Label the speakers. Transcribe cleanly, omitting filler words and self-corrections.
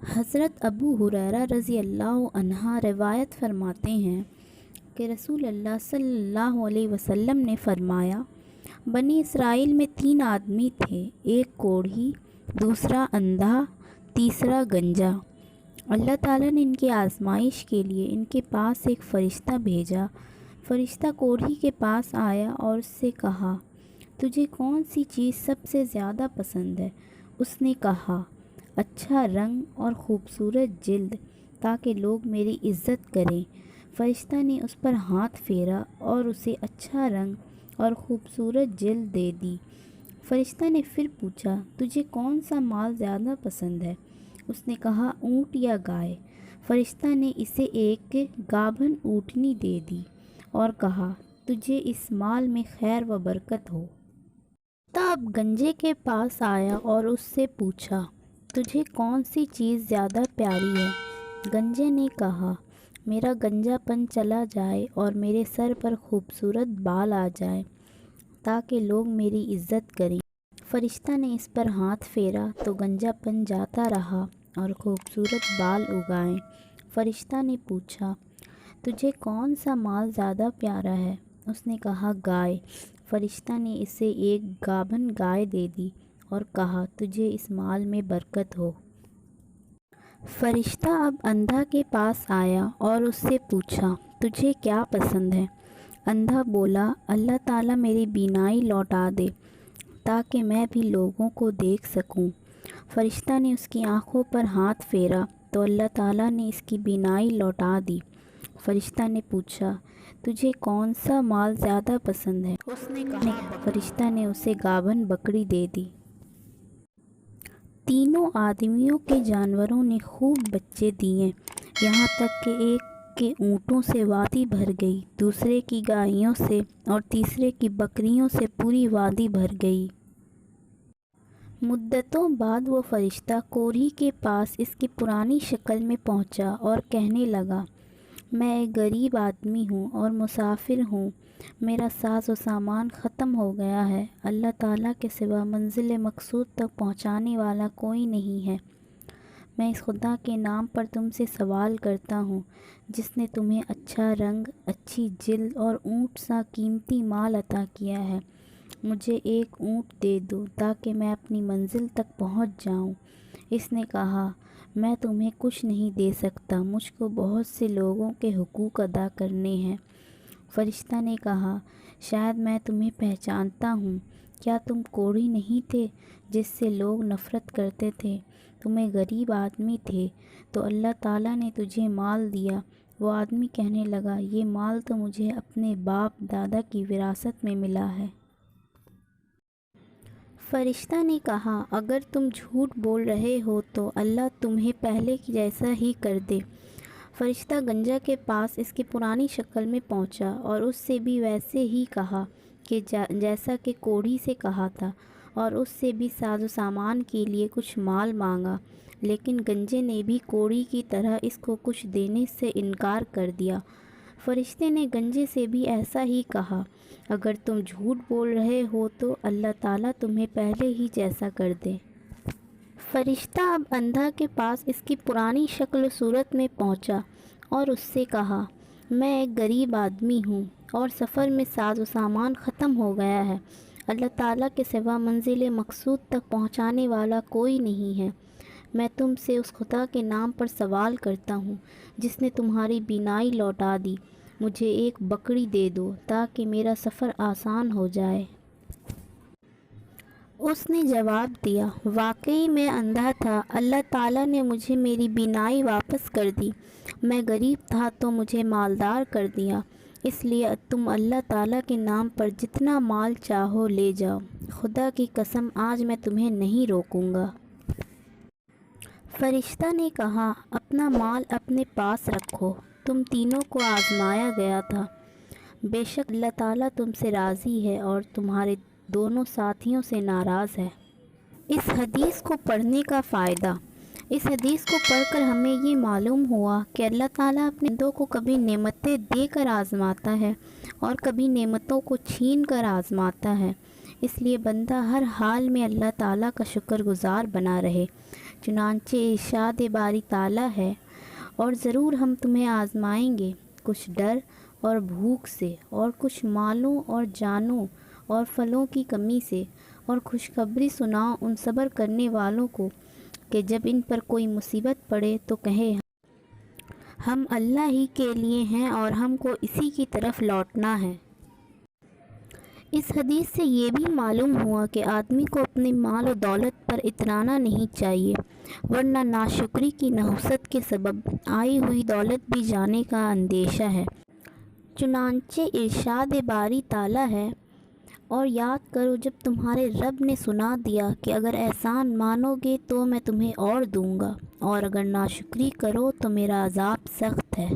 Speaker 1: حضرت ابو ہریرہ رضی اللہ عنہ روایت فرماتے ہیں کہ رسول اللہ صلی اللہ علیہ وسلم نے فرمایا، بنی اسرائیل میں 3 آدمی تھے، ایک کوڑھی، دوسرا اندھا، تیسرا گنجا۔ اللہ تعالیٰ نے ان کی آزمائش کے لیے ان کے پاس ایک فرشتہ بھیجا۔ فرشتہ کوڑھی کے پاس آیا اور اس سے کہا، تجھے کون سی چیز سب سے زیادہ پسند ہے؟ اس نے کہا، اچھا رنگ اور خوبصورت جلد، تاکہ لوگ میری عزت کریں۔ فرشتہ نے اس پر ہاتھ پھیرا اور اسے اچھا رنگ اور خوبصورت جلد دے دی۔ فرشتہ نے پھر پوچھا، تجھے کون سا مال زیادہ پسند ہے؟ اس نے کہا، اونٹ یا گائے۔ فرشتہ نے اسے ایک گابھن اونٹنی دے دی اور کہا، تجھے اس مال میں خیر و برکت ہو۔ تب گنجے کے پاس آیا اور اس سے پوچھا، تجھے کون سی چیز زیادہ پیاری ہے؟ گنجے نے کہا، میرا گنجا پن چلا جائے اور میرے سر پر خوبصورت بال آ جائے تاکہ لوگ میری عزت کریں۔ فرشتہ نے اس پر ہاتھ پھیرا تو گنجا پن جاتا رہا اور خوبصورت بال اگائے۔ فرشتہ نے پوچھا، تجھے کون سا مال زیادہ پیارا ہے؟ اس نے کہا، گائے۔ فرشتہ نے اسے ایک گابھن گائے دے دی اور کہا، تجھے اس مال میں برکت ہو۔ فرشتہ اب اندھا کے پاس آیا اور اس سے پوچھا، تجھے کیا پسند ہے؟ اندھا بولا، اللہ تعالیٰ میری بینائی لوٹا دے تاکہ میں بھی لوگوں کو دیکھ سکوں۔ فرشتہ نے اس کی آنکھوں پر ہاتھ پھیرا تو اللہ تعالیٰ نے اس کی بینائی لوٹا دی۔ فرشتہ نے پوچھا، تجھے کون سا مال زیادہ پسند ہے؟ اس نے کہا، فرشتہ نے اسے گابھن بکری دے دی۔ تینوں آدمیوں کے جانوروں نے خوب بچے دیے، یہاں تک کہ ایک کے اونٹوں سے وادی بھر گئی، دوسرے کی گائیوں سے اور تیسرے کی بکریوں سے پوری وادی بھر گئی۔ مدتوں بعد وہ فرشتہ کوڑھی کے پاس اس کی پرانی شکل میں پہنچا اور کہنے لگا، میں ایک غریب آدمی ہوں اور مسافر ہوں، میرا ساز و سامان ختم ہو گیا ہے، اللہ تعالیٰ کے سوا منزل مقصود تک پہنچانے والا کوئی نہیں ہے۔ میں اس خدا کے نام پر تم سے سوال کرتا ہوں جس نے تمہیں اچھا رنگ، اچھی جلد اور اونٹ سا قیمتی مال عطا کیا ہے، مجھے ایک اونٹ دے دو تاکہ میں اپنی منزل تک پہنچ جاؤں۔ اس نے کہا، میں تمہیں کچھ نہیں دے سکتا، مجھ کو بہت سے لوگوں کے حقوق ادا کرنے ہیں۔ فرشتہ نے کہا، شاید میں تمہیں پہچانتا ہوں، کیا تم کوڑھی نہیں تھے جس سے لوگ نفرت کرتے تھے؟ تم ایک غریب آدمی تھے تو اللہ تعالیٰ نے تجھے مال دیا۔ وہ آدمی کہنے لگا، یہ مال تو مجھے اپنے باپ دادا کی وراثت میں ملا ہے۔ فرشتہ نے کہا، اگر تم جھوٹ بول رہے ہو تو اللہ تمہیں پہلے کی جیسا ہی کر دے۔ فرشتہ گنجا کے پاس اس کی پرانی شکل میں پہنچا اور اس سے بھی ویسے ہی کہا کہ جیسا کہ کوڑھی سے کہا تھا، اور اس سے بھی ساز و سامان کے لیے کچھ مال مانگا، لیکن گنجے نے بھی کوڑھی کی طرح اس کو کچھ دینے سے انکار کر دیا۔ فرشتے نے گنجے سے بھی ایسا ہی کہا، اگر تم جھوٹ بول رہے ہو تو اللہ تعالیٰ تمہیں پہلے ہی جیسا کر دے۔ فرشتہ اب اندھا کے پاس اس کی پرانی شکل و صورت میں پہنچا اور اس سے کہا، میں ایک غریب آدمی ہوں اور سفر میں ساز و سامان ختم ہو گیا ہے، اللہ تعالیٰ کے سوا منزل مقصود تک پہنچانے والا کوئی نہیں ہے۔ میں تم سے اس خدا کے نام پر سوال کرتا ہوں جس نے تمہاری بینائی لوٹا دی، مجھے ایک بکری دے دو تاکہ میرا سفر آسان ہو جائے۔ اس نے جواب دیا، واقعی میں اندھا تھا، اللہ تعالیٰ نے مجھے میری بینائی واپس کر دی، میں غریب تھا تو مجھے مالدار کر دیا، اس لیے تم اللہ تعالیٰ کے نام پر جتنا مال چاہو لے جاؤ، خدا کی قسم آج میں تمہیں نہیں روکوں گا۔ فرشتہ نے کہا، اپنا مال اپنے پاس رکھو، تم تینوں کو آزمایا گیا تھا، بے شک اللہ تعالیٰ تم سے راضی ہے اور تمہارے دونوں ساتھیوں سے ناراض ہے۔ اس حدیث کو پڑھنے کا فائدہ۔ اس حدیث کو پڑھ کر ہمیں یہ معلوم ہوا کہ اللہ تعالیٰ اپنے بندوں کو کبھی نعمتیں دے کر آزماتا ہے اور کبھی نعمتوں کو چھین کر آزماتا ہے۔ اس لیے بندہ ہر حال میں اللہ تعالیٰ کا شکر گزار بنا رہے۔ چنانچہ ارشاد باری تعالیٰ ہے، اور ضرور ہم تمہیں آزمائیں گے، کچھ ڈر اور بھوک سے، اور کچھ مالوں اور جانوں اور پھلوں کی کمی سے، اور خوشخبری سناؤ ان صبر کرنے والوں کو کہ جب ان پر کوئی مصیبت پڑے تو کہیں ہم اللہ ہی کے لیے ہیں اور ہم کو اسی کی طرف لوٹنا ہے۔ اس حدیث سے یہ بھی معلوم ہوا کہ آدمی کو اپنے مال و دولت پر اترانا نہیں چاہیے، ورنہ ناشکری کی نحوست کے سبب آئی ہوئی دولت بھی جانے کا اندیشہ ہے۔ چنانچہ ارشاد باری تعالیٰ ہے، اور یاد کرو جب تمہارے رب نے سنا دیا کہ اگر احسان مانو گے تو میں تمہیں اور دوں گا، اور اگر ناشکری کرو تو میرا عذاب سخت ہے۔